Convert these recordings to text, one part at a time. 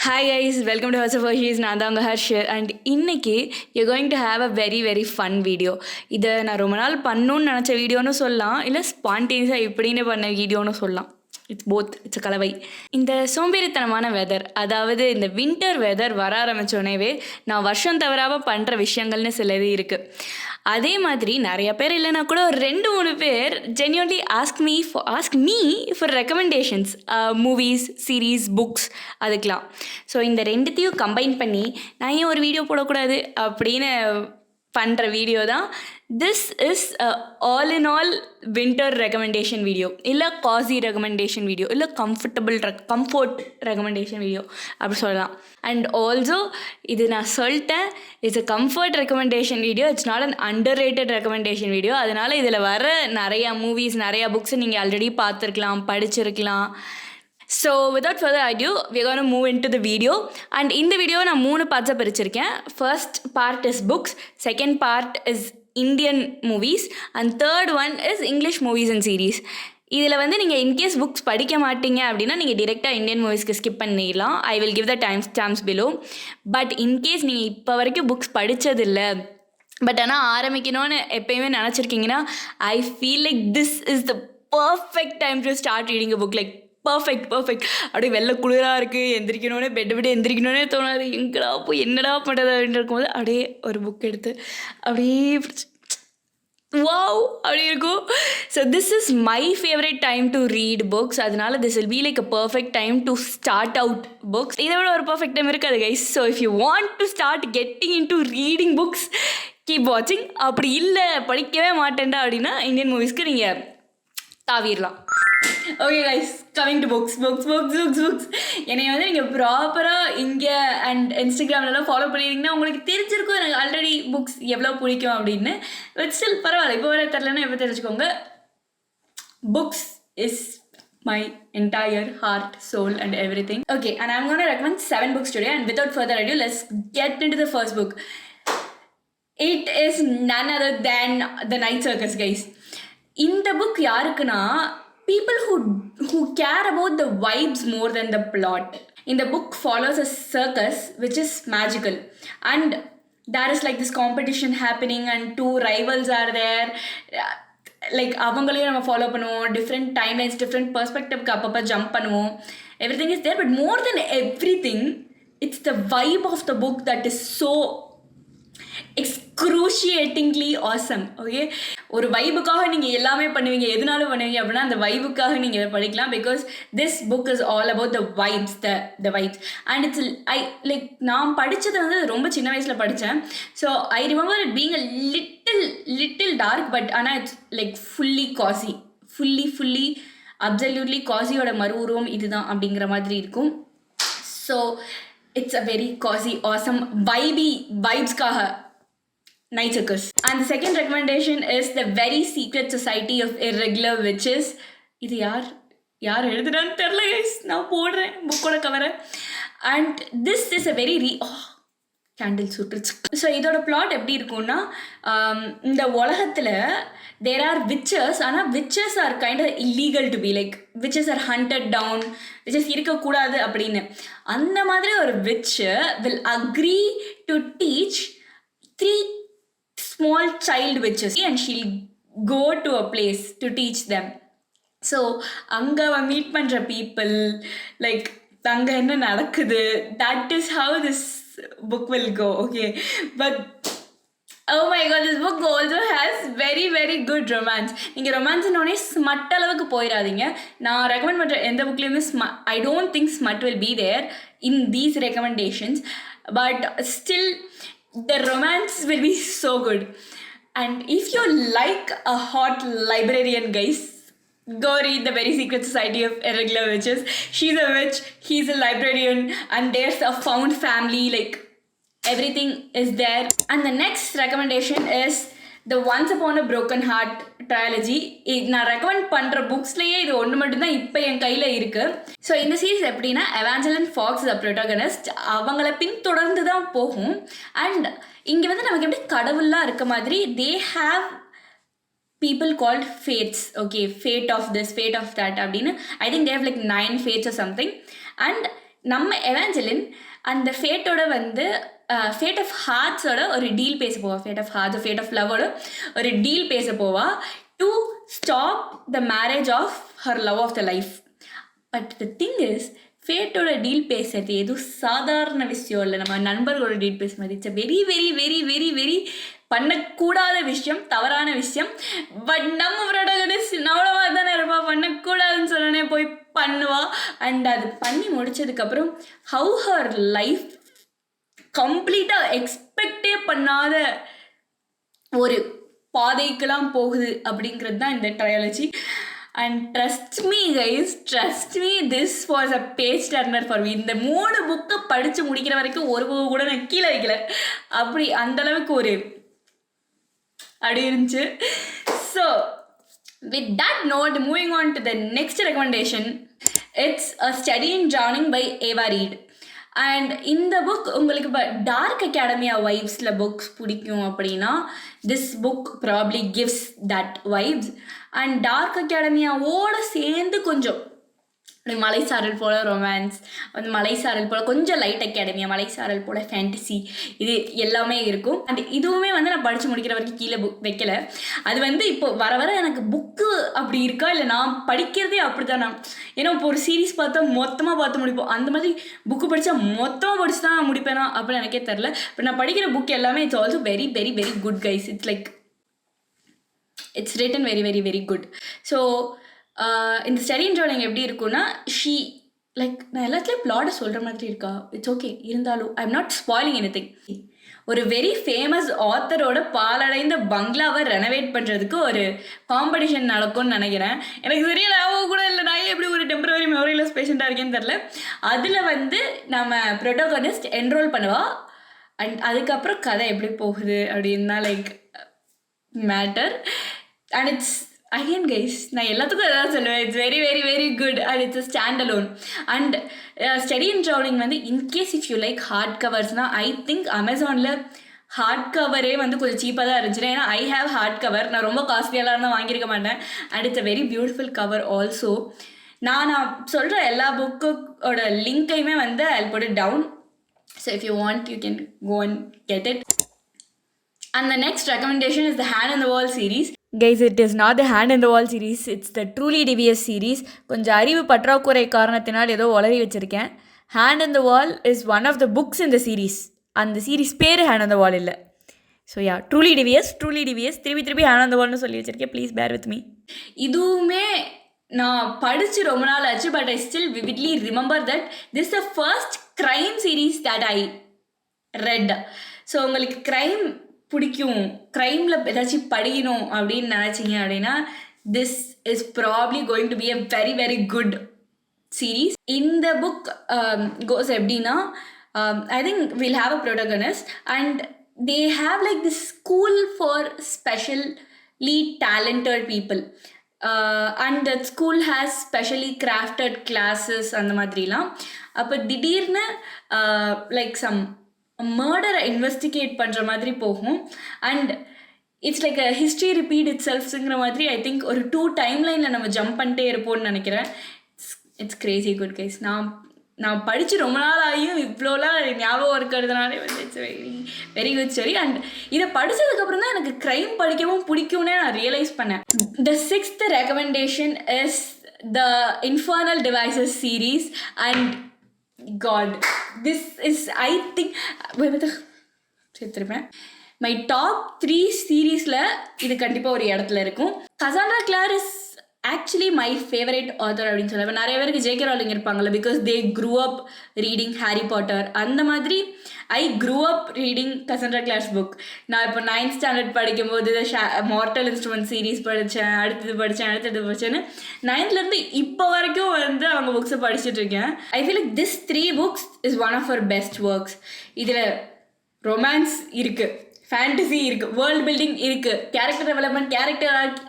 Hi guys, welcome to Hersheys. நான் தான் உங்கள் ஹர்ஷர் அண்ட் இன்னைக்கு you're going to have a very very fun video. இதை நான் ரொம்ப நாள் பண்ணணும்னு நினச்ச வீடியோன்னு சொல்லலாம், இல்லை ஸ்பான்டேனியஸாக இப்படின்னு பண்ண வீடியோன்னு சொல்லலாம். இட்ஸ் கலவை. இந்த சோம்பேறித்தனமான வெதர், அதாவது இந்த வின்டர் வெதர் வர ஆரம்பித்தோடனேவே நான் வருஷம் தவறாமல் பண்ணுற விஷயங்கள்னு சிலது இருக்குது. அதே மாதிரி நிறைய பேர் இல்லைனா கூட ஒரு 2-3 பேர் genuinely ask me for recommendations, movies, series, books, அதுக்கெலாம். ஸோ இந்த ரெண்டுத்தையும் கம்பைன் பண்ணி நான் ஏன் ஒரு வீடியோ போடக்கூடாது அப்படின்னு பண்ணுற வீடியோ தான் this is all in all winter recommendation video, இல்லை காசி ரெக்கமெண்டேஷன் வீடியோ, இல்லை கம்ஃபர்ட் ரெக்கமெண்டேஷன் வீடியோ அப்படி சொல்லலாம். அண்ட் ஆல்சோ இது நான் சொல்லிட்டேன், it's a comfort recommendation video, it's not an under rated recommendation video. அதனால் இதில் வர நிறையா மூவிஸ், நிறையா புக்ஸ் நீங்கள் ஆல்ரெடி பார்த்துருக்கலாம், படிச்சிருக்கலாம். So without further ado we're going to move into the video. And இந்த வீடியோவை நான் 3 பார்ட்ஸாக பிரிச்சிருக்கேன். First part is books, second part is Indian movies, and third one is English movies and series. இதில் வந்து நீங்கள் இன்கேஸ் புக்ஸ் படிக்க மாட்டீங்க அப்படின்னா நீங்கள் டிரெக்டாக இந்தியன் மூவிஸ்க்கு ஸ்கிப் பண்ணிடலாம். I will give the times below. But in case நீங்கள் இப்போ வரைக்கும் புக்ஸ் படித்ததில்லை, பட் ஆனால் ஆரம்பிக்கணும்னு எப்பயுமே நினச்சிருக்கீங்கன்னா, I feel like this is the perfect time to start reading a book. Like perfect அப்படியே வெள்ளை குளிராக இருக்குது, எந்திரிக்கணுன்னே பெட்டு விட்டு எந்திரிக்கணுன்னே தோணாது, எங்கடா போய் என்னடா பண்ணுறது அப்படின்னு இருக்கும்போது அப்படியே ஒரு புக் எடுத்து அப்படியே வாவ் அப்படி இருக்கும். So this is my favourite time to read books. அதனால this will be like a perfect time to start out books. இதை விட ஒரு பர்ஃபெக்ட் டைம் இருக்காது guys. So if you want to start getting into reading books, keep வாட்சிங். அப்படி இல்லை படிக்கவே மாட்டேன்டா அப்படின்னா இந்தியன் மூவிஸ்க்கு நீங்கள் தாவிடலாம். Okay guys, coming to books. என்னை வந்து நீங்கள் ப்ராப்பராக இங்கே அண்ட் இன்ஸ்டாகிராம்லலாம் ஃபாலோ பண்ணியிருந்தீங்கன்னா உங்களுக்கு தெரிஞ்சிருக்கும் எனக்கு ஆல்ரெடி புக்ஸ் எவ்வளோ பிடிக்கும் அப்படின்னு. பட் ஸ்டில் பரவாயில்ல, இப்போ வர தெரிலன்னா எப்போ தெரிஞ்சுக்கோங்க. Books is my entire heart, soul and everything. Okay, and I'm going to recommend 7 books today, and without further ado, let's get into the first book. It is none other than The Night Circus, guys. இந்த book யாருக்குன்னா, people who care about the vibes more than the plot. In the book follows a circus which is magical, and there is like this competition happening and 2 rivals are there. Like அவங்களையும் நம்ம follow பண்ணுவோம், different timelines, different பெர்ஸ்பெக்டிவ்க்கு அப்பப்போ jump பண்ணுவோம். Everything is there, but more than everything it's the vibe of the book that is so excruciatingly awesome. Okay, ஒரு வைபுக்காக நீங்கள் எல்லாமே பண்ணுவீங்க, எதுனாலும் பண்ணுவீங்க அப்படின்னா அந்த வைபுக்காக நீங்கள் இதை படிக்கலாம். Because this book is all about the vibes, the vibes. And it's நான் படித்தது வந்து ரொம்ப சின்ன வயசில் படித்தேன். So I remember it being a little dark, but ஆனால் it's like fully cosy, fully absolutely காசியோட மறு உருவம் இதுதான் அப்படிங்கிற மாதிரி இருக்கும். So it's a very cosy awesome வைப்ஸ்க்காக Night Circus. And the second recommendation is The Very Secret Society of Irregular Witches. இது யார் எழுதுனான்னு தெரில கைஸ், நான் போடுறேன் புக்கோட கவரை. And this is a very candle சுட்டுருச்சு. ஸோ இதோட பிளாட் எப்படி இருக்கும்னா, இந்த உலகத்தில் தேர் ஆர் விச்சஸ், ஆனால் witches are kind of illegal to be, like witches are hunted down, witches இருக்கக்கூடாது அப்படின்னு. அந்த மாதிரி ஒரு witch will agree to teach 3 small child witches, and she'll go to a place to teach them. So அங்கே அவன் meet பண்ணுற people, like அங்கே என்ன நடக்குது, that is how this book will go. Okay, but oh my god, this book also has very very good romance. நீங்கள் ரொமான்ஸ்னோடனே smut அளவுக்கு போயிடாதீங்க. நான் ரெக்கமெண்ட் பண்ணுற எந்த புக்லேயுமே I don't think smut will be there in these recommendations, but still the romance will be so good. And if you like a hot librarian, guys, go read The Very Secret Society of Irregular Witches. She's a witch, he's a librarian, and there's a found family, like everything is there. And the next recommendation is The Once Upon a Broken Heart trilogy. நான் recommend பண்ணுற புக்ஸ்லேயே இது ஒன்று மட்டும்தான் இப்போ என் கையில் இருக்குது. So இந்த series எப்படின்னா, எவாஞ்சலின் ஃபாக்ஸ் த ப்ரோட்டகனிஸ்ட், அவங்கள பின்தொடர்ந்து தான் போகும். அண்ட் இங்கே வந்து நமக்கு எப்படி கடவுள்லாம் இருக்க மாதிரி they have people called fates. Okay, fate of this, fate of that அப்படின்னு. I think they have like 9 fates or something. And நம்ம எவாஞ்சலின் அந்த ஃபேட்டோட வந்து ஃபேட் ஆஃப் ஹார்ட்ஸோட ஒரு டீல் பேச போவா, fate of hearts fate of லவோட ஒரு டீல் பேச போவா to stop the marriage of her love of the life. But the thing is, ஃபேட்டோட டீல் பேசுறது எதுவும் சாதாரண விஷயம் இல்லை. நம்ம நண்பர்களோட டீல் பேச மாதிரி it's very very very very very பண்ணக்கூடாத விஷயம், தவறான விஷயம். பட் நம்ம ப்ரோட்டகனிஸ்ட் நம்மளவா தானே இருப்பா, பண்ணக்கூடாதுன்னு சொன்னோன்னே போய் பண்ணுவா. அண்ட் அது பண்ணி முடிச்சதுக்கப்புறம் ஹவு ஹர் லைஃப் கம்ப்ளீட்டாக எக்ஸ்பெக்டே பண்ணாத ஒரு பாதைக்கெல்லாம் போகுது அப்படிங்கிறது தான் இந்த trilogy. And trust me guys, trust me, this was a page turner for me. இந்த 3 புக்கை படித்து முடிக்கிற வரைக்கும் ஒரு புக்கு கூட நான் கீழே வைக்கல. அப்படி அந்தளவுக்கு ஒரு அப்படி இருந்துச்சு. So with that note, moving on to the next recommendation, it's a study in drowning by Ava Reid. And இந்த புக் உங்களுக்கு இப்போ டார்க் அகாடமியா வைப்ஸில் புக்ஸ் பிடிக்கும் அப்படின்னா this book probably gives that vibes. And dark அகாடமியாவோட சேர்ந்து கொஞ்சம் மலைசாரல் போல் ரொமான்ஸ், வந்து மலைசாரல் போல் கொஞ்சம் லைட் அகாடமியா, மலைசாரல் போல் ஃபேண்டசி, இது எல்லாமே இருக்கும். அண்ட் இதுவுமே வந்து நான் படித்து முடிக்கிற வரைக்கும் கீழே புக் வைக்கல. அது வந்து இப்போ வர வர எனக்கு புக்கு அப்படி இருக்கா இல்லை நான் படிக்கிறதே அப்படி தான். நான் ஏன்னா இப்போ ஒரு சீரீஸ் பார்த்தா மொத்தமாக பார்த்து முடிப்போம், அந்த மாதிரி புக்கு படித்தா மொத்தமாக படித்து தான் முடிப்பேனா அப்படின்னு எனக்கே தெரில. இப்போ நான் படிக்கிற புக் எல்லாமே it's also very very very good guys. It's like it's written very very very good. So இந்த ஸ்டடி இன் ட்ராயிங் எப்படி இருக்குன்னா, ஷீ லைக் நான் எல்லாத்துலேயும் ப்ளாட்டை சொல்கிற மாதிரி இருக்கா, இட்ஸ் ஓகே, இருந்தாலும் I am not spoiling anything. ஒரு வெரி ஃபேமஸ் ஆத்தரோட பாலடைந்த பங்களாவை ரெனோவேட் பண்ணுறதுக்கு ஒரு காம்படிஷன் நடக்கும்னு நினைக்கிறேன். எனக்கு சரியா ஞாபகம் கூட இல்லை, நான் எப்படி ஒரு டெம்பரவரி மெமரிலெஸ் பேஷண்ட்டாக இருக்கேன்னு தெரில. அதில் வந்து நம்ம ப்ரோட்டோகனிஸ்ட் என்ரோல் பண்ணுவா. அண்ட் அதுக்கப்புறம் கதை எப்படி போகுது அப்படின்னா like matter. And it's again guys, நான் எல்லாத்துக்கும் எதாவது சொல்லுவேன், it's very very very good and it's stand alone. And study in travelling வந்து in case if you like hard கவர்ஸ்னால் ஐ திங்க் அமேசானில் ஹார்ட் கவரே வந்து கொஞ்சம் சீப்பாக தான் இருந்துச்சு. ஏன்னா ஐ ஹாவ் ஹார்ட் கவர், நான் ரொம்ப காஸ்ட்லியெல்லாம் தான் வாங்கியிருக்க மாட்டேன். And it's a very beautiful cover also. நான் சொல்கிற எல்லா புக்கோட லிங்க்கையுமே வந்து I put it down. So if you want you can go and get it. And the next recommendation is the Hand in the Wall series. Guys, it is not the Hand in the Wall series, it's the Truly Devious series. கொஞ்சம் அறிவு பற்றாக்குறை காரணத்தினால் ஏதோ உளறி வச்சுருக்கேன். Hand in the Wall is one of the books in the series. அந்த series பேர் Hand in the Wall இல்லை. ஸோ யா, ட்ரூலி டிவியஸ் திருப்பி Hand in the Wallனு சொல்லி வச்சுருக்கேன். Please bear with me. இதுவுமே நான் படித்து ரொம்ப நாள் ஆச்சு, but I still விவிட்லி remember that this the first crime series that I read. So உங்களுக்கு க்ரைம் பிடிக்கும், க்ரைமில் ஏதாச்சும் படிக்கணும் அப்படின்னு நினச்சிங்க அப்படின்னா this is probably going to be a very very good series. இந்த புக் கோஸ் எப்படின்னா, I think will have a protagonist and they have like this school for specially talented people. And that school has specially crafted classes அந்த மாதிரிலாம். அப்போ திடீர்னு like some மர்டரை investigate பண்ணுற மாதிரி போகும். And it's like a history repeat it செல்ஃப்ஸுங்கிற மாதிரி I think ஒரு 2 டைம்லைனில் நம்ம ஜம்ப் பண்ணிட்டே இருப்போம்னு நினைக்கிறேன். It's Crazy good guys. நான் படித்து ரொம்ப நாள் ஆகியும் இவ்வளோலாம் ஞாபகம் இருக்கிறதுனாலே வந்து it's very very good story. And இதை படித்ததுக்கப்புறம் தான் எனக்கு க்ரைம் படிக்கவும் பிடிக்கும்னே நான் ரியலைஸ் பண்ணேன். The 6th recommendation is the infernal devices series. And God, this is I think சேர்த்துருப்பேன் மை டாப் 3 சீரீஸில் இது கண்டிப்பாக ஒரு இடத்துல இருக்கும். Cassandra Clare is actually my favourite author அப்படின்னு சொல்லுவேன். நிறைய பேருக்கு ஜேகே ராலிங் இருப்பாங்கள்ல, because they grew up reading Harry Potter. அந்த மாதிரி I grew up reading Cassandra Clare's book. நான் இப்போ 9th ஸ்டாண்டர்ட் படிக்கும்போது மார்டல் இன்ஸ்ட்ருமெண்ட் சீரீஸ் படித்தேன், அடுத்தது படித்தேன்னு 9thலேருந்து இப்போ வரைக்கும் வந்து அவங்க புக்ஸை படிச்சுட்டு இருக்கேன். I feel like this 3 books is one of our best works. இதில் ரொமான்ஸ் இருக்குது, ஃபேண்டசி இருக்குது, வேர்ல்டு பில்டிங் இருக்குது, கேரக்டர் டெவலப்மெண்ட், கேரக்டர்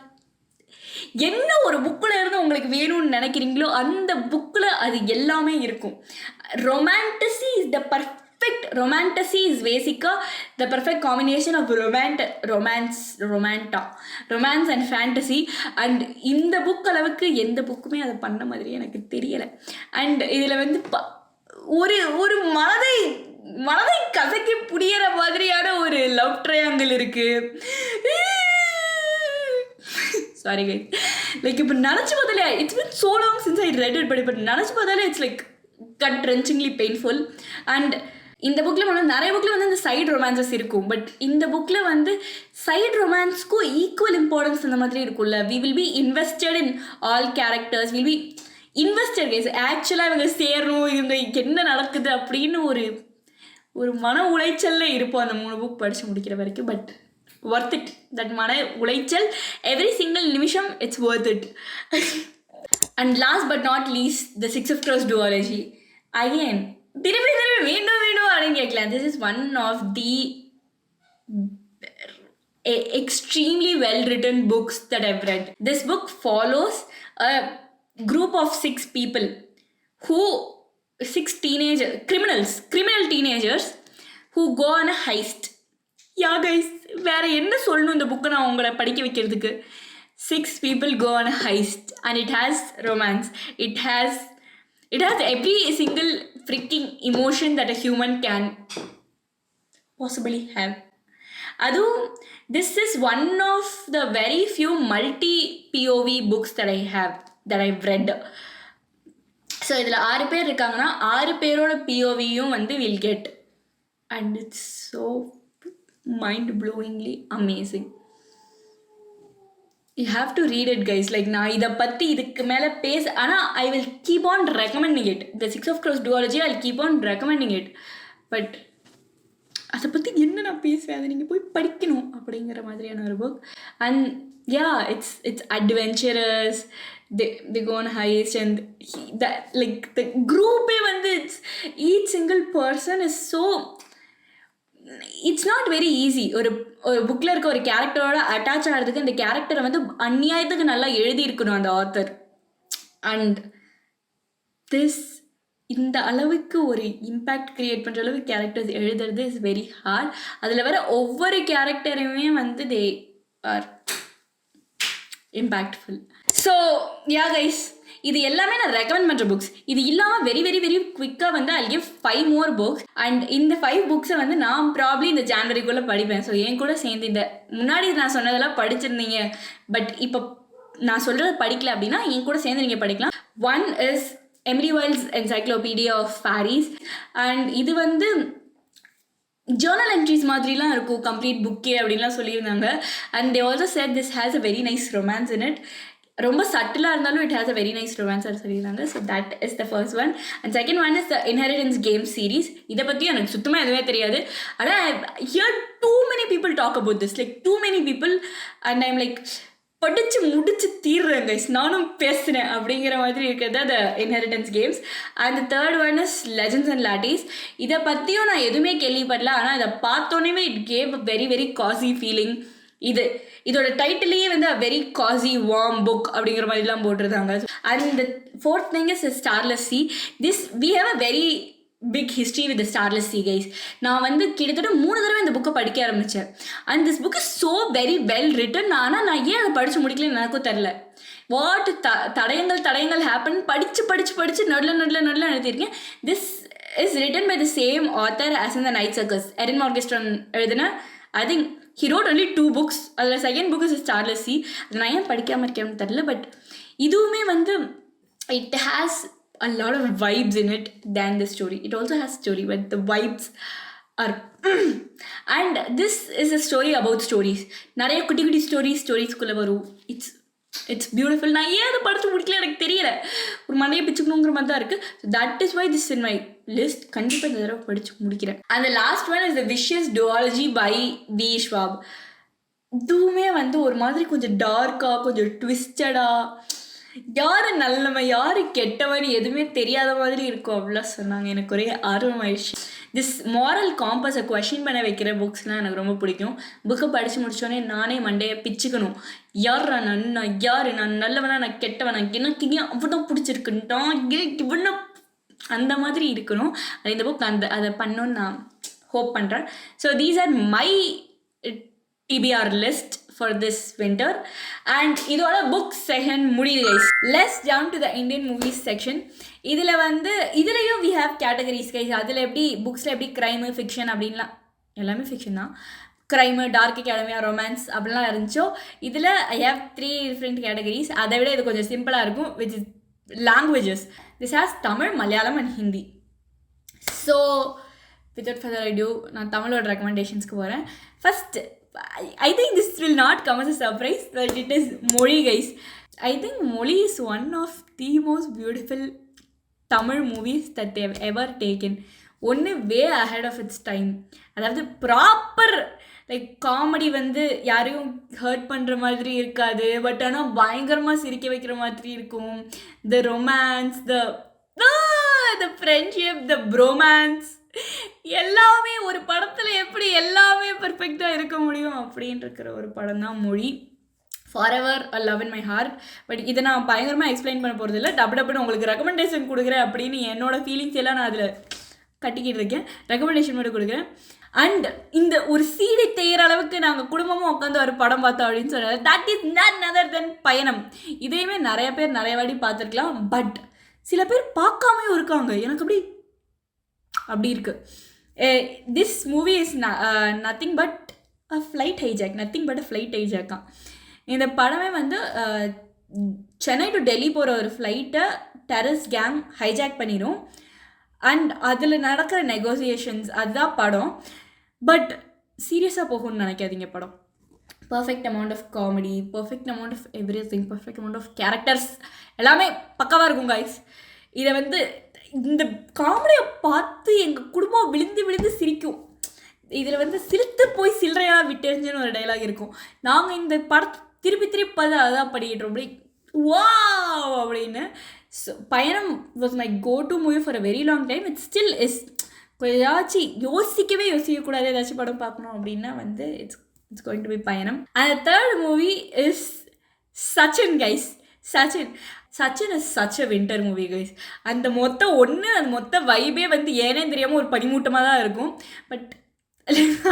என்ன ஒரு புக்கில் இருந்து உங்களுக்கு வேணும்னு நினைக்கிறீங்களோ அந்த புக்கில் அது எல்லாமே இருக்கும். Romantasy is the perfect, romantasy is பேசிக்காக the perfect combination of romance and fantasy. And இந்த புக் அளவுக்கு எந்த புக்குமே அதை பண்ண மாதிரி எனக்கு தெரியலை. அண்ட் இதில் வந்து ஒரு ஒரு மனதை மனதை கசக்கி புடிகிற மாதிரியான ஒரு லவ் ட்ரையாங்கிள் இருக்கு. சாரி கைஸ், லைக் இப்போ நினச்சி பார்த்தாலே it's been so long since I read it, but நினச்சி பார்த்தாலே it's like gut wrenchingly painful. And இந்த புக்கில் வந்து நிறைய புக்கில் வந்து இந்த சைடு ரொமான்சஸ் இருக்கும், பட் இந்த புக்கில் வந்து சைடு ரொமான்ஸ்க்கும் ஈக்குவல் இம்பார்ட்டன்ஸ் அந்த மாதிரி இருக்கும்ல. We will be invested in all characters, will be invested guys. ஆக்சுவலாக இவங்க சேரணும், இவங்க என்ன நடக்குது அப்படின்னு ஒரு மன உளைச்சல்ல இருப்போம் அந்த 3 புக் படித்து முடிக்கிற வரைக்கும். பட் worth it, that மன உளைச்சல் every single நிமிஷம் it's worth it. And last but not least, the Six of Crows duology. Again, திருப்பி மீண்டும் அப்படின்னு கேட்கலாம். This is one of the extremely well written books that I've read. This book follows a group of 6 people who 6 criminal teenagers who go on a heist. Yeah guys, வேறு என்ன சொல்லணும் இந்த புக்கை நான் உங்களை படிக்க வைக்கிறதுக்கு. 6 people go on a heist and it has romance. It has every single freaking emotion that a human can possibly have. அதுவும் this is one of the very few multi-POV books that I've read. So இதில் 6 பேர் இருக்காங்கன்னா 6 பேரோட POVயும் வந்து we'll get, and it's so mind-blowingly amazing. You have to read it guys. Like நான் இதை பற்றி இதுக்கு மேலே ஆனால் I will keep on recommending it. The Six of Crows duology I'll keep on recommending it. But அதை பற்றி என்ன நான் பேசுவேன், அதை நீங்கள் போய் படிக்கணும் அப்படிங்கிற மாதிரியான ஒரு book. And yeah, it's adventurous. They go on heist and the group வந்து each single person is so, it's not very easy. ஒரு புக்கில் இருக்க ஒரு கேரக்டரோட அட்டாச் ஆகிறதுக்கு அந்த கேரக்டரை வந்து அந்நியாயத்துக்கு நல்லா எழுதியிருக்கணும் அந்த ஆத்தர். அண்ட் இந்த அளவுக்கு ஒரு இம்பேக்ட் க்ரியேட் பண்ணுற அளவுக்கு கேரக்டர்ஸ் எழுதுறது இஸ் வெரி ஹார்ட். அதில் வர ஒவ்வொரு கேரக்டருமே வந்து they are impactful. So yeah guys, இது எல்லாமே நான் ரெக்கமெண்ட் பண்ணுற புக்ஸ். இது இல்லாமல் வெரி வெரி வெரி குவிக்காக வந்து I'll give 5 more books. And இந்த 5 புக்ஸை வந்து நான் ப்ராப்ளி இந்த ஜான்வரிக்குள்ளே படிப்பேன். ஸோ என் கூட சேர்ந்து இந்த முன்னாடி நான் சொன்னதெல்லாம் படிச்சிருந்தீங்க, பட் இப்போ நான் சொல்கிறது படிக்கல அப்படின்னா என் கூட சேர்ந்து நீங்கள் படிக்கலாம். One is Emily Wilde's encyclopaedia of faeries. And இது வந்து ஜேர்னல் என்ட்ரிஸ் மாதிரிலாம் இருக்கும் கம்ப்ளீட் புக்கே அப்படின்லாம் சொல்லியிருந்தாங்க. And they also said this has a very nice romance in it. ரொம்ப சட்டிலாக இருந்தாலும் it has a very nice romance சொல்லியிருந்தாங்க. So that is the first one. And second one is the inheritance game series. இதை பற்றி எனக்கு சுத்தமாக எதுவுமே தெரியாது. ஆனால் hear too many people talk about this, like too many people. And I'm like படித்து முடிச்சு தீர்றேன் கைஸ், நானும் பேசுகிறேன் அப்படிங்கிற மாதிரி இருக்கிறது த inheritance games. And the third one is legends and lattes. இதை பற்றியும் நான் எதுவுமே கேள்விப்படல, ஆனால் இதை பார்த்தோன்னே it gave a very very cosy feeling. இதோட டைட்டிலேயே வந்து a very cosy warm book அப்படிங்கிற மாதிரிலாம் போட்டிருந்தாங்க. And the fourth thing is starless sea. We have a very big history with starless sea guys. நான் வந்து கிட்டத்தட்ட 3 தடவை இந்த புக்கை படிக்க ஆரம்பித்தேன். And this book is so very well written. ஆனால் நான் ஏன் அதை படித்து முடிக்கலன்னு எனக்கும் தெரில. வாட் தடயங்கள் ஹேப்பன் படித்து நடுல எழுதியிருக்கேன். This is written by the same author as in the night circus. Erin Morgenstern எழுதின I think he wrote only 2 books. அதில் second book is starless sea. அது நான் ஏன் படிக்காமல் இருக்கேன்னு தெரில. பட் இதுவுமே வந்து it has a lot of vibes in it than the story. It also has story, but the vibes are and this is a story about stories. நிறைய குட்டி ஸ்டோரிஸ்குள்ளே வரும். It's beautiful. நான் ஏன் அதை படித்து முடிக்கல எனக்கு தெரியல, ஒரு மண்டையை பிச்சுக்கணுங்கிற மாதிரி தான் இருக்குது. So that is why this in my list. கண்டிப்பாக இந்த தடவை படித்து முடிக்கிறேன். அந்த last one is the wishes duology by V Schwab. இதுவுமே வந்து ஒரு மாதிரி கொஞ்சம் டார்க்காக, கொஞ்சம் ட்விஸ்டடாக, யார் நல்லவன் யார் கெட்டவன் எதுவுமே தெரியாத மாதிரி இருக்கும் அப்படிலாம் சொன்னாங்க. எனக்கு ஒரே ஆர்வமாயிடுச்சு. திஸ் மாரல் காம்பஸை கொஷின் பண்ண வைக்கிற புக்ஸ்லாம் எனக்கு ரொம்ப பிடிக்கும். புக்கை படித்து முடித்தோடனே நானே மண்டையை பிச்சுக்கணும். யார் நான் நல்லவனா நான் கெட்டவனா, எனக்கு ஏன் அவ்வளோ பிடிச்சிருக்குன்ட்டான் இவனை அந்த மாதிரி இருக்கணும். இந்த புக் அதை பண்ணணுன்னு நான் ஹோப் பண்ணுறேன். So these are my TBR list for this winter. And இதோட புக் செக்ஷன் முடியுது guys. Let's jump to the Indian movies section. இதுலயும் we have categories guys. அதில் எப்படி புக்ஸில் எப்படி crime, fiction அப்படின்லாம் எல்லாமே fiction தான். crime, dark academia, romance அப்படிலாம் இருந்துச்சோ இதில் I have 3 different categories. அதை விட இது கொஞ்சம் சிம்பிளாக இருக்கும், which is languages. This has Tamil, Malayalam and Hindi. So without further ado நான் தமிழோட ரெக்கமெண்டேஷன்ஸ்க்கு போகிறேன். First I think this will not come as a surprise, but it is Moli guys. I think Moli is one of the most beautiful Tamil movies that they have ever taken. ஒன்று way ahead of its time. அதாவது proper like comedy யாரையும் hurt பண்ணுற மாதிரி இருக்காது, but ஆனால் பயங்கரமாக சிரிக்க வைக்கிற மாதிரி இருக்கும். த ரொமான்ஸ், த ஃப்ரெண்ட்ஷிப், த ப்ரோமான்ஸ் எல்லாமே ஒரு படத்தில் எப்படி எல்லாமே பர்ஃபெக்டாக இருக்க முடியும் அப்படின்னு இருக்கிற ஒரு படம் தான் மொழி. Forever a love in my heart. But இதை நான் பயங்கரமாக எக்ஸ்பிளைன் பண்ண போகிறது இல்லை. டப்புன்னு உங்களுக்கு ரெக்கமெண்டேஷன் கொடுக்குறேன் அப்படின்னு என்னோடய ஃபீலிங்ஸ் எல்லாம் நான் அதில் கட்டிக்கிட்டு இருக்கேன். ரெக்கமெண்டேஷன் மட்டும் கொடுக்குறேன். அண்ட் இந்த ஒரு சீடி தேயிற அளவுக்கு நாங்கள் குடும்பமாக உட்காந்து ஒரு படம் பார்த்தோம் அப்படின்னு சொன்னார். தட் இஸ் நன் அதர் தென் பயணம். இதையுமே நிறைய பேர் நிறைய வாட்டி பார்த்துருக்கலாம், பட் சில பேர் பார்க்காமையும் இருக்காங்க. எனக்கு அப்படி இருக்கு. This movie is nothing but a flight hijack. Nothing but a flight hijack தான் இந்த படமே. சென்னை டு டெல்லி போகிற ஒரு ஃப்ளைட்டை டெரரிஸ்ட் கேங் ஹைஜாக் பண்ணிடும். அண்ட் அதில் நடக்கிற நெகோசியேஷன்ஸ் அதுதான் படம். பட் சீரியஸாக போகணும்னு நினைக்காதீங்க. படம் perfect amount of comedy, perfect amount of everything, perfect amount of characters எல்லாமே பக்காவாக இருக்கும் காய்ஸ். இதை இந்த காமெடியை பார்த்து எங்கள் குடும்பம் விழுந்து விழுந்து சிரிக்கும். இதில் சிரித்து போய் சில்லறையாக விட்டெறிஞ்சுன்னு ஒரு டைலாக் இருக்கும். நாங்கள் இந்த படத்தை திருப்பி பார்த்து அதான் படிக்கிட்டோம் அப்படி வா அப்படின்னு. ஸோ பயணம் was my go to movie for a very long time. It still is. ஏதாச்சும் யோசிக்கக்கூடாது ஏதாச்சும் படம் பார்க்கணும் அப்படின்னா இட்ஸ் கோயிங் டு பி பயணம். And third movie is Sachein guys. Sachein is such a winter movie guys. அந்த மொத்த வைபே ஏனே தெரியாமல் ஒரு பனிமூட்டமாக தான் இருக்கும். பட்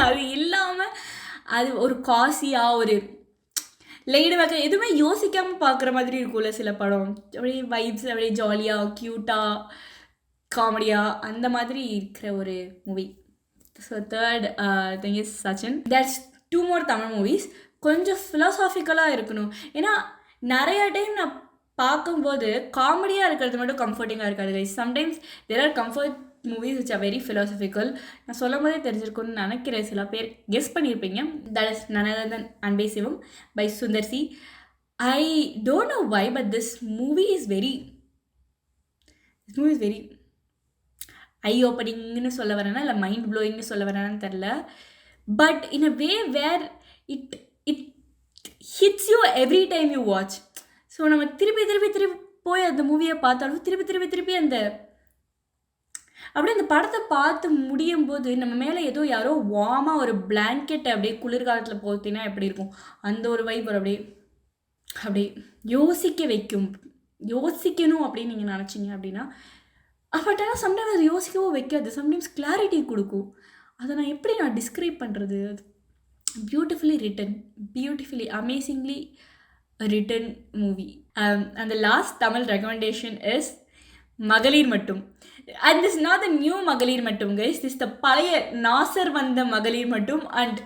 அது இல்லாமல் அது ஒரு காசியாக ஒரு லைடு வைக்க எதுவுமே யோசிக்காமல் பார்க்குற மாதிரி இருக்கும்ல சில படம். அப்படியே வைப்ஸ் அப்படியே ஜாலியாக க்யூட்டாக காமெடியாக அந்த மாதிரி இருக்கிற ஒரு movie. So third thing is Sachin. That's 2 more Tamil movies. கொஞ்சம் ஃபிலாசாபிக்கலாக இருக்கணும். ஏன்னா நிறையா டைம் நான் பார்க்கும்போது காமெடியாக இருக்கிறது மட்டும் கம்ஃபர்டிங்காக இருக்காது guys. Sometimes there are comfort movies which are very philosophical. நான் சொல்லும் போதே தெரிஞ்சிருக்குன்னு நினைக்கிறேன். சில பேர் கெஸ் பண்ணியிருப்பீங்க. That is none other than Anbe Sivam by Sundar C. I don't know why, but this movie is very eye ஓப்பனிங்னு சொல்ல வரேன்னா இல்லை மைண்ட் ப்ளோயிங்னு சொல்ல வரேன்னு தெரில. But in a way where it hits you every time you watch. So நம்ம திருப்பி போய் அந்த மூவியை பார்த்தாலும் திருப்பி அப்படியே அந்த படத்தை பார்த்து முடியும் போது நம்ம மேலே யாரோ வார்மாக ஒரு பிளாங்கெட்டை அப்படியே குளிர்காலத்தில் போத்தினா எப்படி இருக்கும் அந்த ஒரு வைப் அப்படியே யோசிக்க வைக்கும். யோசிக்கணும் அப்படின்னு நீங்கள் நினச்சிங்க அப்படின்னா. பட் ஆனால் சம்டைம்ஸ் அது யோசிக்கவும் வைக்காது. சம்டைம்ஸ் கிளாரிட்டி கொடுக்கும். அதை நான் எப்படி டிஸ்கிரைப் பண்ணுறது? Beautifully written, beautifully amazingly written movie. And the last Tamil recommendation is மகளிர் மட்டும். And this is not the new மகளிர் மட்டும் guys. This is the பழைய நாசர் வந்த மகளிர் மட்டும். And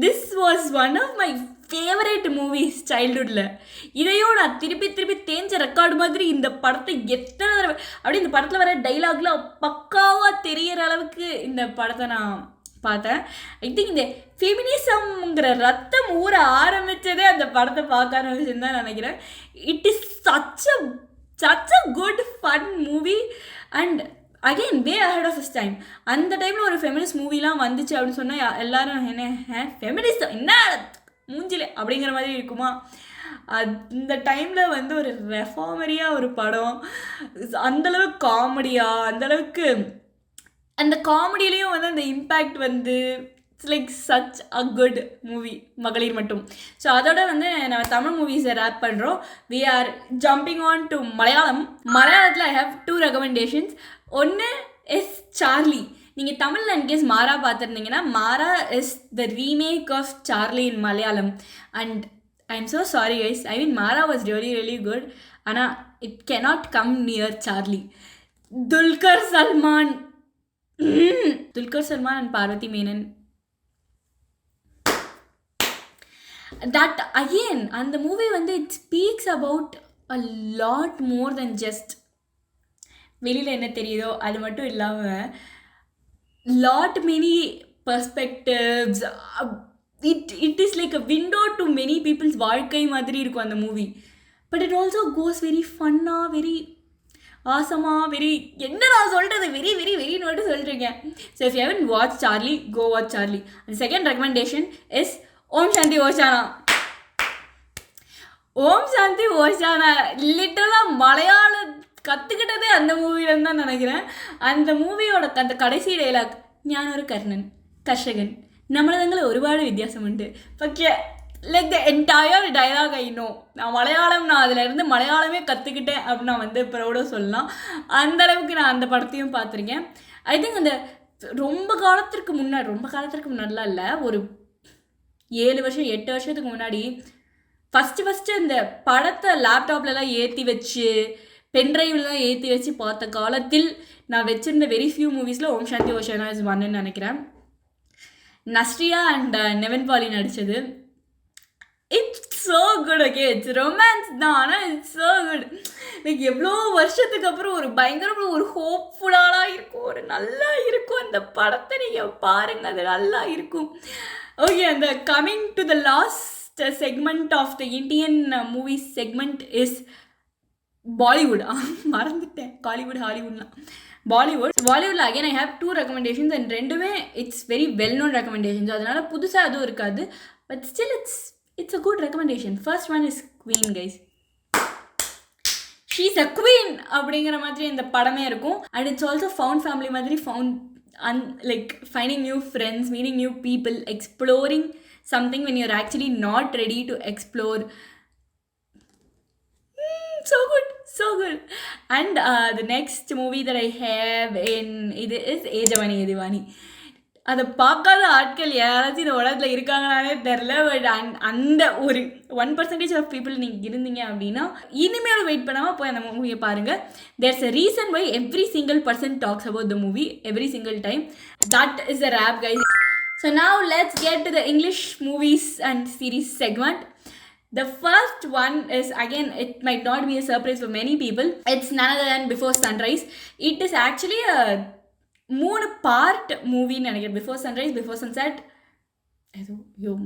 this was one of my favorite movies childhoodல. இதையும் நான் திருப்பி தேஞ்ச ரெக்கார்டு மாதிரி இந்த படத்தை எத்தனை தடவை அப்படி இந்த படத்தில் வர டைலாக்லாம் பக்காவாக தெரியற அளவுக்கு இந்த படத்தை நான் பார்த்தேன். ஐ திங்க் இந்த ஃபெமினிசம்ங்கிற ரத்தம் ஊற ஆரம்பித்ததே அந்த படத்தை பார்க்க ஆரம்பிச்சுன்னு தான் நினைக்கிறேன். It is such a good fun movie. And again way ahead of its time. அந்த டைமில் ஒரு ஃபெமினிஸ்ட் மூவிலாம் வந்துச்சு அப்படின்னு சொன்னால் எல்லாரும் என்ன ஃபெமினிஸ்ட் என்ன மூஞ்சிலே அப்படிங்கிற மாதிரி இருக்குமா? அந்த டைமில் ஒரு ரெஃபார்மரியாக ஒரு படம், அந்தளவுக்கு காமெடியாக, அந்தளவுக்கு அந்த காமெடியிலையும் அந்த impact it's like such a good movie Magalir Mattum. So அதோட நம்ம தமிழ் மூவிஸை ரேப் பண்ணுறோம். We are jumping on to மலையாளத்தில் ஐ ஹாவ் 2 ரெக்கமெண்டேஷன்ஸ். ஒன்று இஸ் சார்லி. நீங்கள் தமிழில் இன்கேஸ் மாறா பார்த்துருந்தீங்கன்னா, Maara is the remake of Charlie in Malayalam. And I am so sorry guys, I mean Maara was really really good. ஆனால் it cannot come near Charlie. Dulquer Salmaan and Parvathy Menon, that again, அந்த movie வந்து it speaks about a lot more than just வெளியில் என்ன தெரியுதோ அது மட்டும் இல்லாமல் lot many perspectives. It is like a window to many people's வாழ்க்கை மாதிரி இருக்கும் அந்த movie. But it also goes very ஃபன்னாக, வெரி ஆசமாக, வெரி என்ன நான் சொல்கிறது, வெரி வெரி வெரின்னு மட்டும் சொல்லிட்டுருக்கேன். So if you haven't watch Charlie, go watch Charlie. அந்த second recommendation is Om Shanti Oshana. Om Shanti Oshana லிட்டரலாக Malayalam கற்றுக்கிட்டதே அந்த மூவியிலேருந்து தான் நினைக்கிறேன். அந்த மூவியோட அந்த கடைசி டைலாக், ஞானொரு கர்ஷகன், நம்மளதுங்களை ஒருபாடு வித்தியாசம் உண்டு. Okay, like the entire dialogue I know. நான் அதிலேருந்து மலையாளமே கற்றுக்கிட்டேன் அப்படின்னு நான் வந்து ப்ரௌடாக சொல்லலாம். அந்தளவுக்கு நான் அந்த படத்தையும் பார்த்துருக்கேன். ஐ திங்க் அந்த ரொம்ப காலத்திற்கு முன்னாடிலாம் இல்லை, ஒரு 7 வருஷம் 8 வருஷத்துக்கு முன்னாடி ஃபஸ்ட்டு இந்த படத்தை லேப்டாப்லலாம் ஏற்றி வச்சு, பென்ட்ரைவ்லாம் ஏற்றி வச்சு பார்த்த காலத்தில் நான் வச்சுருந்த வெரி ஃபியூ மூவிஸில் ஓம் சாந்தி ஓஷானா இஸ் ஒன்னு நினைக்கிறேன். நஸ்ரியா அண்ட் நெவன் பாலி நடித்தது. It's so good. Okay, it's romance தான், ஆனால் இட்ஸ் ஸோ குட். லைக் எவ்வளோ வருஷத்துக்கு அப்புறம் ஒரு பயங்கரமான ஒரு ஹோப்ஃபுல்லாக இருக்கும், ஒரு நல்லா இருக்கும். அந்த படத்தை நீங்கள் பாருங்கள், அது நல்லா இருக்கும். ஓகே, அந்த coming to the last segment of the Indian movie segment is Bollywood. மறந்துட்டேன், காலிவுட் ஹாலிவுட்லாம். பாலிவுட்டில் again I have 2 recommendations and ரெண்டுமே it's very well known recommendations. அதனால புதுசாக அதுவும் இருக்காது, but still it's a good recommendation. First one is Queen guys. She's a queen அப்படிங்கிற மாதிரி இந்த படமே இருக்கும். And it's also found family மாதிரி, like finding new friends, meeting new people, exploring something when you're actually not ready to explore. So good. And the next movie that I have in இது is ஏஜவானி எதிவானி. அதை பார்க்காத ஆட்கள் யாராச்சும் இந்த உலகத்தில் இருக்காங்களானே தெரில. But அந்த ஒரு 1% ஆஃப் பீப்புள் நீங்கள் இருந்தீங்க அப்படின்னா இனிமேல் வெயிட் பண்ணாமல் போய் அந்த மூவியை பாருங்கள். There's a reason why every single person talks about the movie every single time. That is a wrap guys. So now let's get to the English movies and series segment. The first one is, again, it might not be a surprise for many people. It's none other than Before Sunrise. It is actually a 3 part movie நினைக்கிறேன். Before Sunrise, Before Sunset.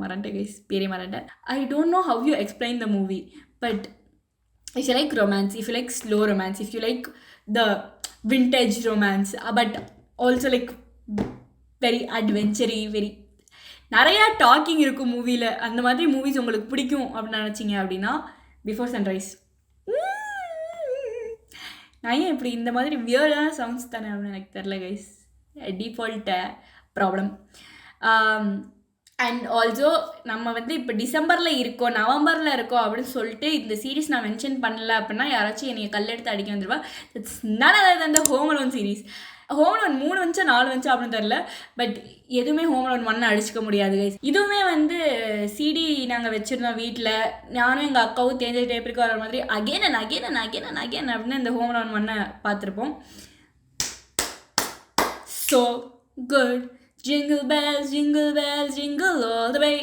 மறண்டேன் guys, பேரே மறண்டேன். I don't know how you explain the movie, but if you like romance, if you like slow romance, if you like the vintage romance, but also like very adventury, very நிறையா talking இருக்கும் மூவியில், அந்த மாதிரி movies உங்களுக்கு பிடிக்கும் அப்படின்னு நினச்சிங்க அப்படின்னா பிஃபோர் சன்ரைஸ். நான் ஏன் இப்படி இந்த மாதிரி வியர்டான சவுண்ட்ஸ் தானே அப்படின்னு எனக்கு தெரில guys, default problem. And also நம்ம வந்து இப்போ டிசம்பரில் இருக்கோம், நவம்பரில் இருக்கோம் அப்படின்னு சொல்லிட்டு இந்த சீரீஸ் நான் மென்ஷன் பண்ணல அப்படின்னா யாராச்சும் என்னை கல்லெடுத்து அடிக்க வந்துடுவா. It's none other than the home alone series. Home alone 3 வந்துச்சா 4 வந்துச்சா அப்படின்னு தெரில, பட் எதுவுமே ஹோம் அலோன் 1 அடிச்சுக்க முடியாது கைஸ். இதுவுமே வந்து சிடி நாங்கள் வச்சுருந்தோம் வீட்டில், நானும் எங்கள் அக்காவும் தேஞ்ச டேப்பிற்கு வர மாதிரி அகேன் அப்படின்னு இந்த ஹோம் அலோன் 1 பார்த்துருப்போம். So good. Jingle bells, jingle all the way.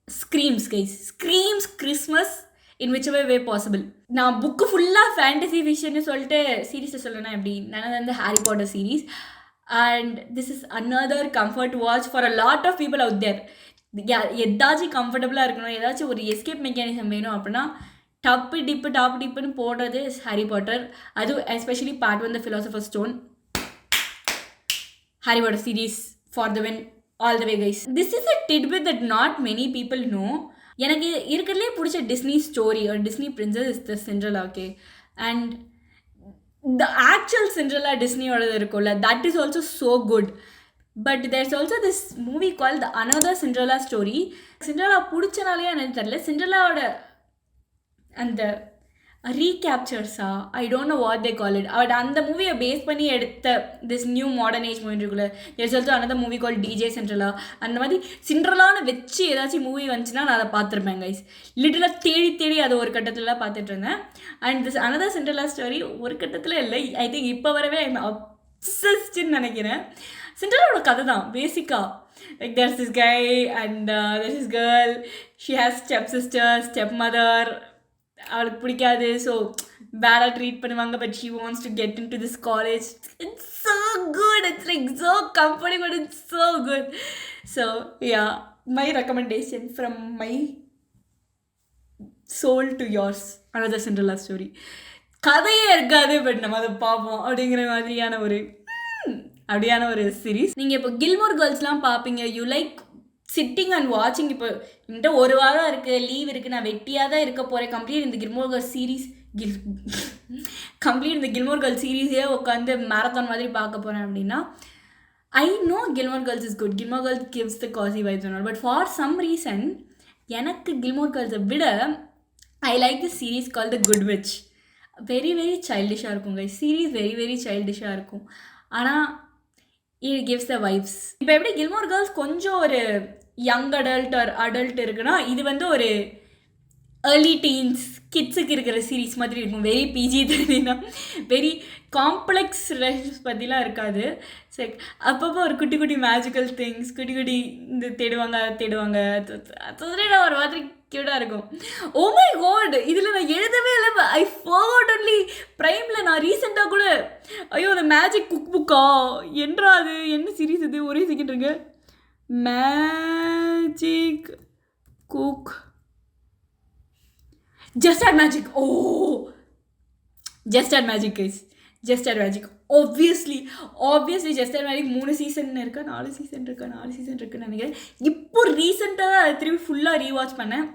Screams guys, screams Christmas in whichever way possible. நான் புக்கு ஃபுல்லாக ஃபேண்டசி ஃபிக்ஷன்னு சொல்லிட்டு சீரீஸை சொல்லணும் எப்படி, நான் வந்து Harry Potter series. And this is another comfort watch for a lot of people out there. எதாச்சும் கம்ஃபர்டபுளாக இருக்கணும், ஏதாச்சும் ஒரு எஸ்கேப் மெக்கானிசம் வேணும் அப்படின்னா டாப்பு டிப்புன்னு போடுறது இஸ் ஹாரி பாட்டர். அதுவும் especially part 1 the philosophers stone. Harry Potter series for the win all the way guys. This is a tidbit that not many people know. எனக்கு இருக்கிறதுலே பிடிச்ச டிஸ்னி ஸ்டோரி ஒரு Disney princess is the Cinderella. Okay, and the actual Cinderella டிஸ்னியோடது இருக்கும்ல, that is also so good. But there's also this movie call the another Cinderella story. Cinderella பிடிச்சனாலே எனக்கு தெரியல, சிண்ட்ரெல்லாவோட ரீகேப்சர்ஸா I don't know what they call it. But அந்த மூவியை base பண்ணி எடுத்த this new modern age movie இருக்குல்ல, there's also another movie called DJ Cinderella. அந்த மாதிரி சிண்ட்ரெல்லான்னு வச்சு ஏதாச்சும் மூவி வந்துச்சுன்னா நான் அதை பார்த்துருப்பேன் கைஸ். லிட்டலாக தேடி தேடி அதை ஒரு கட்டத்துலலாம் பார்த்துட்டு இருந்தேன். And this another Cinderella story ஒரு கட்டத்தில் இல்லை, ஐ திங்க் இப்போ வரவே ஐம் அப்சஸ்ட்னு நினைக்கிறேன். சிண்ட்ரெல்லாவோட கதை தான் பேசிக்காக. Like there's this guy and there's this girl, she has stepsister, stepmother, அவளுக்கு பிடிக்காது, ஸோ பேடாக ட்ரீட் பண்ணுவாங்க, but she wants to get into this college. It's so good, it's like so comforting, but it's so good. So yeah, my recommendation from my soul to yours, another Cinderella story. கதையே இருக்காது, but நம்ம அதை பார்ப்போம் அப்படிங்கிற மாதிரியான ஒரு series. நீங்கள் இப்போ கில்மோர் கேர்ள்ஸ்லாம் பார்ப்பீங்க, யூ லைக் சிட்டிங் அண்ட் வாட்சிங். இப்போ என்கிட்ட ஒரு வாரம் இருக்குது, லீவ் இருக்குது, நான் வெட்டியாக தான் இருக்க போகிறேன், கம்ப்ளீட் இந்த கில்மோர் கேர்ள்ஸ் சீரீஸே உட்காந்து மேரத்தான் மாதிரி பார்க்க போகிறேன் அப்படின்னா, I know Gilmore Girls is good, Gilmore Girls gives the cosy vibes and all, but for some reason எனக்கு கில்மோர் கேர்ள்ஸை விட I like the series call the good witch. Very very சைல்டிஷாக இருக்கும் கைஸ், சீரீஸ் வெரி வெரி சைல்டிஷாக இருக்கும், ஆனால் it gives the vibes. இப்போ எப்படி கில்மோர் கேர்ள்ஸ் கொஞ்சம் ஒரு யங் அடல்ட் இருக்குன்னா, இது வந்து ஒரு ஏர்லி டீன்ஸ் கிட்ஸுக்கு இருக்கிற சீரீஸ் மாதிரி இருக்கும். வெரி பிஜி தெரியுன்னா, வெரி காம்ப்ளெக்ஸ் ரிலேஷன்ஸ் பற்றிலாம் இருக்காது. லைக் அப்பப்போ ஒரு குட்டி குட்டி மேஜிக்கல் திங்ஸ், குட்டி குட்டி இந்த தேடுவாங்க அதோட ஒரு மாதிரி க்யூட்டாக இருக்கும். ஓ மை காட், இதில் நான் எழுதவே இல்லை, ஐ ஃபர்காட் ஒன்லி. ப்ரைமில் நான் ரீசெண்டாக கூட, ஐயோ அந்த மேஜிக் குக் புக்கா என்றா, அது என்ன சீரீஸ் இது, ஒரே செகண்ட் இருங்க, magic cook Just Add Magic. Oh, Just Add Magic guys, Just Add Magic. Obviously Just Add Magic 3 season இருக்கா, 4 சீசன் இருக்குன்னு நினைக்கிறேன். இப்போ ரீசெண்டாக தான் திரும்பி ஃபுல்லாக ரீவாட்ச் பண்ணேன்.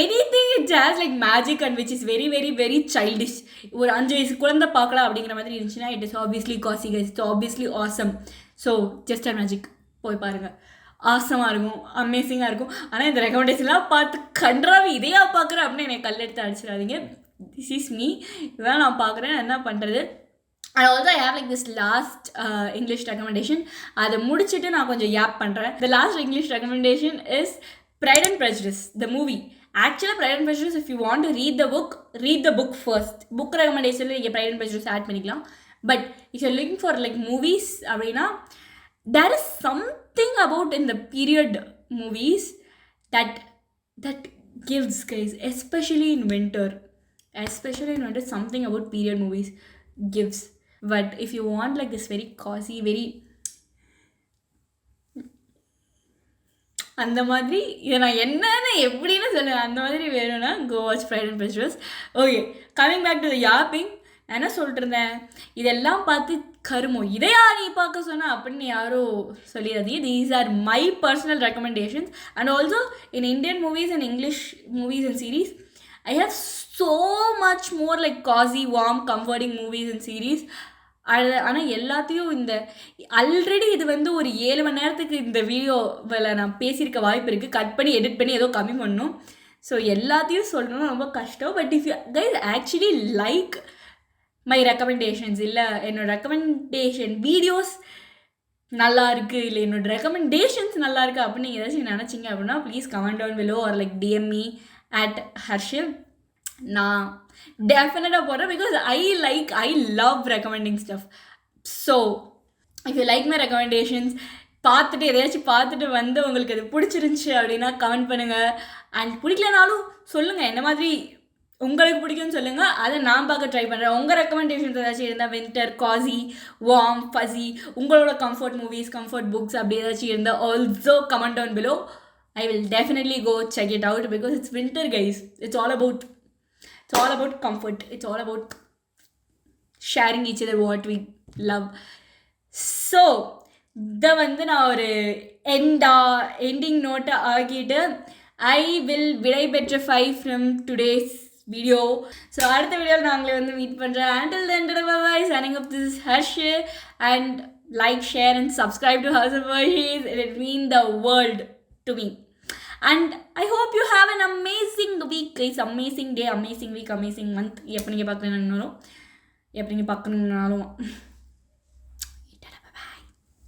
anything it has like magic and which is very very very childish, ஒரு 5 வயசு குழந்தை பார்க்கலாம் அப்படிங்கிற மாதிரி இருந்துச்சுன்னா, it is obviously cozy guys, it's obviously awesome. So Just Add Magic போய் பாருங்கள், ஆசமாக இருக்கும், அமேசிங்காக இருக்கும். ஆனால் இந்த ரெக்கமெண்டேஷன்லாம் பார்த்து கன்றாவி இதையா பார்க்குறேன் அப்படின்னு என்னை கல்லெடுத்து அடிச்சிடாதீங்க. திஸ் இஸ் மீ, இதுதான் நான் பார்க்குறேன், என்ன பண்ணுறது. And also I have like this last English recommendation, அதை முடிச்சுட்டு நான் கொஞ்சம் யாப் பண்ணுறேன். The last English recommendation is Pride and Prejudice, the movie. Actually Pride and Prejudice, if you want to read the book first. Book ரெக்கமெண்டேஷனில் நீங்கள் Pride and Prejudice ஆட் பண்ணிக்கலாம். But if you're looking for like movies அப்படின்னா, there is something about in the period movies that gives guys, especially in winter, something about period movies gives. But if you want like this very cozy, very அந்த மாதிரி, இதை நான் என்னன்னு எப்படின்னு சொல்லுவேன், அந்த மாதிரி வேணும்னா go watch Pride and Prejudice. Okay, coming back to the yapping, நான் என்ன சொல்லிட்டு இருந்தேன், இதெல்லாம் பார்த்து கருமோ இதையா நீ பார்க்க சொன்னா அப்படின்னு யாரோ சொல்லிடாதீங்க. These are my personal recommendations. And also in Indian movies and English movies and series I have so much more like cosy warm comforting movies and series. ஆனால் எல்லாத்தையும் இந்த ஆல்ரெடி இது வந்து ஒரு 7 மணி நேரத்துக்கு இந்த வீடியோவில் நான் பேசியிருக்க வாய்ப்பு இருக்குது, கட் பண்ணி எடிட் பண்ணி ஏதோ கம்மி பண்ணணும். ஸோ எல்லாத்தையும் சொல்லணும்னா ரொம்ப கஷ்டம். But if you guys actually like my recommendations, இல்லை என்னோடய ரெக்கமெண்டேஷன் வீடியோஸ் நல்லா இருக்குது, இல்லை என்னோடய ரெக்கமெண்டேஷன்ஸ் நல்லா இருக்குது அப்படின்னு நீங்கள் ஏதாச்சும் நினச்சிங்க அப்படின்னா please comment down below or like DM me at Hersheys. நான் டெஃபினட்டாக போடுறேன், because I love recommending stuff. So if you like my recommendations, பார்த்துட்டு எதையாச்சும் பார்த்துட்டு வந்து உங்களுக்கு அது பிடிச்சிருந்துச்சி அப்படின்னா கமெண்ட் பண்ணுங்கள். அண்ட் பிடிக்கலனாலும் சொல்லுங்கள், என்ன மாதிரி உங்களுக்கு பிடிக்கும்னு சொல்லுங்கள், அதை நான் பார்க்க ட்ரை பண்ணுறேன். உங்கள் ரெக்கமெண்டேஷன்ஸ் ஏதாச்சும் இருந்தால் வின்டர், காசி, வார்ம், ஃபஸி, உங்களோட கம்ஃபர்ட் மூவிஸ், கம்ஃபர்ட் புக்ஸ் அப்படி ஏதாச்சும் இருந்தால் also comment down below. I will definitely go check it out because it's winter guys. It's all about comfort. It's all about sharing each other what we love. So இதை வந்து நான் ஒரு ending note ஆகிட்டு I will விடைபெற்ற from today's video. So அடுத்த வீடியோவில் நான் உங்களை வந்து மீட் பண்ணுறேன். Until then, bye-bye. Signing up, this is Hersheys. And like, share and subscribe to House of Hersheys. It will mean the world to me. And I hope you have an amazing week guys. Amazing day, amazing week, amazing month. எப்போ நீங்கள் பார்க்கணுன்னாலும்